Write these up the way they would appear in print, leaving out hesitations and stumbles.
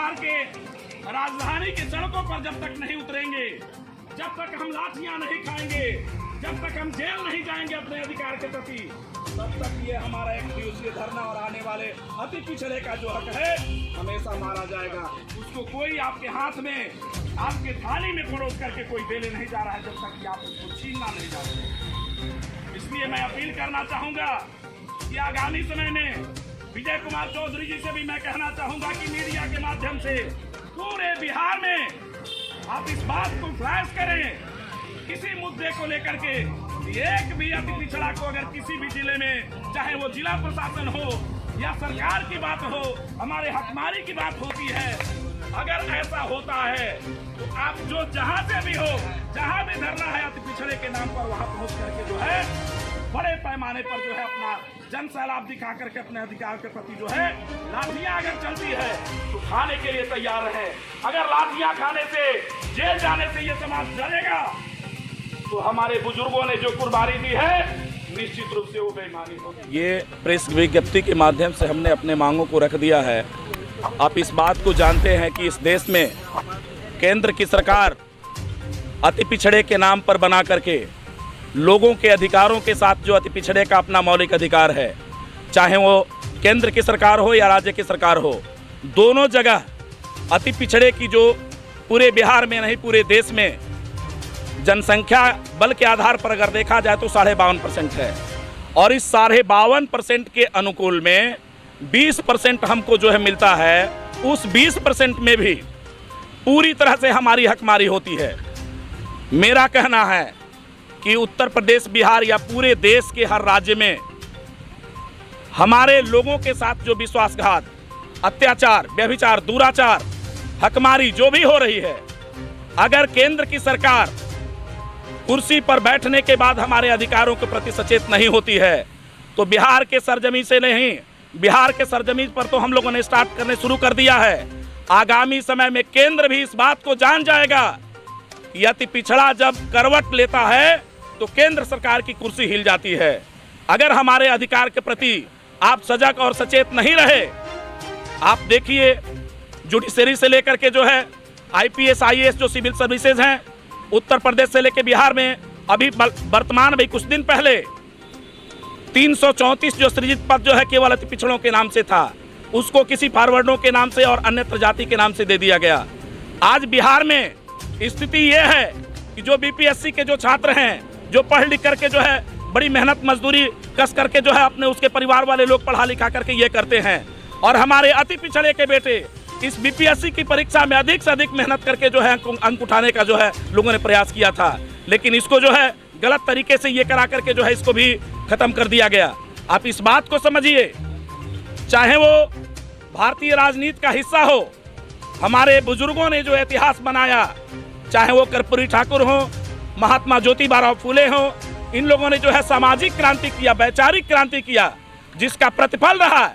बिहार के राजधानी की सड़कों पर जब तक नहीं उतरेंगे, जब तक हम लाठियां नहीं खाएंगे, जब तक हम जेल नहीं जाएंगे अपने अधिकार के प्रति, तब तक ये हमारा एक दिवसीय धरना और आने वाले अति पिछड़े का जो हक है हमेशा मारा जाएगा। उसको कोई आपके हाथ में, आपके थाली में परोस करके कोई देने नहीं जा रहा है, जब तक कि आप उसको छीनना नहीं जानते। इसलिए मैं अपील करना चाहूंगा कि आगामी समय में विजय कुमार चौधरी जी से भी मैं कहना चाहूंगा कि मीडिया के माध्यम से पूरे बिहार में आप इस बात को फ्लैश करें, किसी मुद्दे को लेकर के एक भी अति पिछड़ा को अगर किसी भी जिले में, चाहे वो जिला प्रशासन हो या सरकार की बात हो, हमारे हकमारी की बात होती है, अगर ऐसा होता है तो आप जो जहां से भी हो, जहां भी धरना है अति पिछड़े के नाम पर, वहां पहुंच करके जो है बड़े पैमाने पर जो है अपना जन सैलाब दिखा करके अपने अधिकार के प्रति जो है लाठियां अगर चलती है तो खाने के लिए तैयार है। अगर लाठियां खाने से, जेल जाने से ये समाज डरेगा तो हमारे बुजुर्गों ने जो कुर्बानी दी है निश्चित रूप से वो बेईमानी होगी। ये प्रेस विज्ञप्ति के माध्यम से हमने अपने मांगों को रख दिया है। आप इस बात को जानते हैं कि इस देश में केंद्र की सरकार अति पिछड़े के नाम पर बना करके लोगों के अधिकारों के साथ जो अति पिछड़े का अपना मौलिक अधिकार है, चाहे वो केंद्र की सरकार हो या राज्य की सरकार हो, दोनों जगह अति पिछड़े की जो पूरे बिहार में नहीं पूरे देश में जनसंख्या बल के आधार पर अगर देखा जाए तो 52.5% है। और इस 52.5% के अनुकूल में 20% हमको जो है मिलता है, उस 20% में भी पूरी तरह से हमारी हकमारी होती है। मेरा कहना है कि उत्तर प्रदेश, बिहार या पूरे देश के हर राज्य में हमारे लोगों के साथ जो विश्वासघात, अत्याचार, व्यभिचार, दुराचार, हकमारी जो भी हो रही है, अगर केंद्र की सरकार कुर्सी पर बैठने के बाद हमारे अधिकारों के प्रति सचेत नहीं होती है तो बिहार के सरजमीन से नहीं, बिहार के सरजमीन पर तो हम लोगों ने स्टार्ट करने शुरू कर दिया है। आगामी समय में केंद्र भी इस बात को जान जाएगा कि अति पिछड़ा जब करवट लेता है तो केंद्र सरकार की कुर्सी हिल जाती है। अगर हमारे अधिकार के प्रति आप सजग और सचेत नहीं रहे, आप देखिए जुडिशरी से लेकर के जो है IPS, IAS जो सिविल सर्विसेज हैं, उत्तर प्रदेश से लेकर बिहार में अभी वर्तमान में कुछ दिन पहले 334 जो सृजित पद जो है केवल अति पिछड़ों के नाम से था, उसको किसी फॉरवर्डों के नाम से और अन्य प्रजाति के नाम से दे दिया गया। आज बिहार में स्थिति ये है कि जो BPSC के जो छात्र हैं, जो पढ़ लिख करके जो है बड़ी मेहनत मजदूरी कस करके जो है अपने उसके परिवार वाले लोग पढ़ा लिखा करके ये करते हैं, और हमारे अति पिछड़े के बेटे इस BPSC की परीक्षा में अधिक से अधिक मेहनत करके जो है अंक उठाने का जो है लोगों ने प्रयास किया था, लेकिन इसको जो है गलत तरीके से ये करा करके जो है इसको भी खत्म कर दिया गया। आप इस बात को समझिए, चाहे वो भारतीय राजनीति का हिस्सा हो, हमारे बुजुर्गों ने जो इतिहास बनाया, चाहे वो कर्पूरी ठाकुर हो, महात्मा ज्योतिबा फूले हो, इन लोगों ने जो है सामाजिक क्रांति किया, वैचारिक क्रांति किया, जिसका प्रतिफल रहा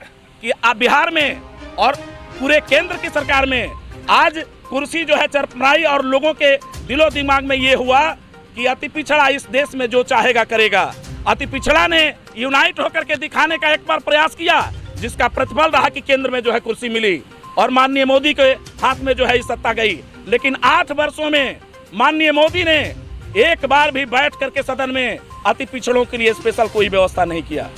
कि आप बिहार में और पूरे केंद्र की सरकार में आज कुर्सी जो है चरमराई, और लोगों के दिलो दिमाग में ये हुआ कि अति पिछड़ा इस देश में जो चाहेगा करेगा। अति पिछड़ा ने यूनाइट होकर के दिखाने का एक बार प्रयास किया, जिसका प्रतिफल रहा कि केंद्र में जो है कुर्सी मिली और माननीय मोदी के हाथ में जो है सत्ता गई। लेकिन 8 वर्षों में माननीय मोदी ने एक बार भी बैठ करके सदन में अति पिछड़ों के लिए स्पेशल कोई व्यवस्था नहीं किया।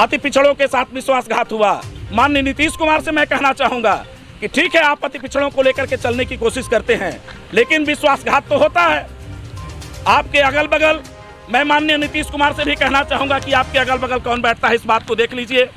अति पिछड़ों के साथ विश्वासघात हुआ। माननीय नीतीश कुमार से मैं कहना चाहूंगा कि ठीक है, आप अति पिछड़ों को लेकर के चलने की कोशिश करते हैं, लेकिन विश्वासघात तो होता है आपके अगल बगल। मैं माननीय नीतीश कुमार से भी कहना चाहूंगा कि आपके अगल बगल कौन बैठता है, इस बात को देख लीजिए।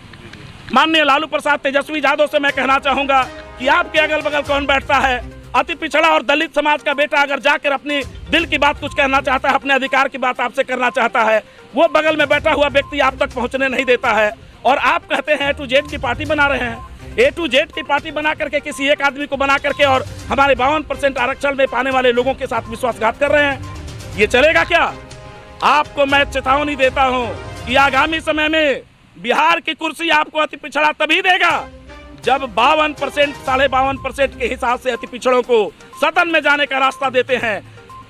माननीय लालू प्रसाद तेजस्वी यादव से मैं कहना चाहूंगा कि आपके अगल बगल कौन बैठता है। अति पिछड़ा और दलित समाज का बेटा अगर जाकर अपनी दिल की बात कुछ कहना चाहता है, अपने अधिकार की बात आपसे करना चाहता है, वो बगल में बैठा हुआ व्यक्ति आप तक पहुंचने नहीं देता है, और आप कहते हैं A to Z की पार्टी बना रहे हैं। A to Z की पार्टी बना करके किसी एक आदमी को बना करके और हमारे 52% आरक्षण में पाने वाले लोगों के साथ विश्वासघात कर रहे हैं। ये चलेगा क्या? आपको मैं चेतावनी देता हूं कि आगामी समय में बिहार की कुर्सी आपको अति पिछड़ा तभी देगा जब 52%, 52.5% के हिसाब से अति पिछड़ों को सदन में जाने का रास्ता देते हैं,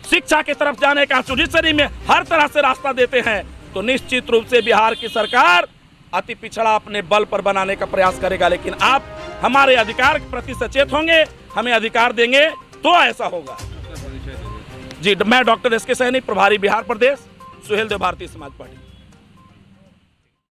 शिक्षा की तरफ जाने का, जुडिशरी में हर तरह से रास्ता देते हैं, तो निश्चित रूप से बिहार की सरकार अति पिछड़ा अपने बल पर बनाने का प्रयास करेगा। लेकिन आप हमारे अधिकार के प्रति सचेत होंगे, हमें अधिकार देंगे तो ऐसा होगा। जी, मैं डॉक्टर एस के सैनी, प्रभारी बिहार प्रदेश, सुहेलदेव भारतीय समाज पार्टी।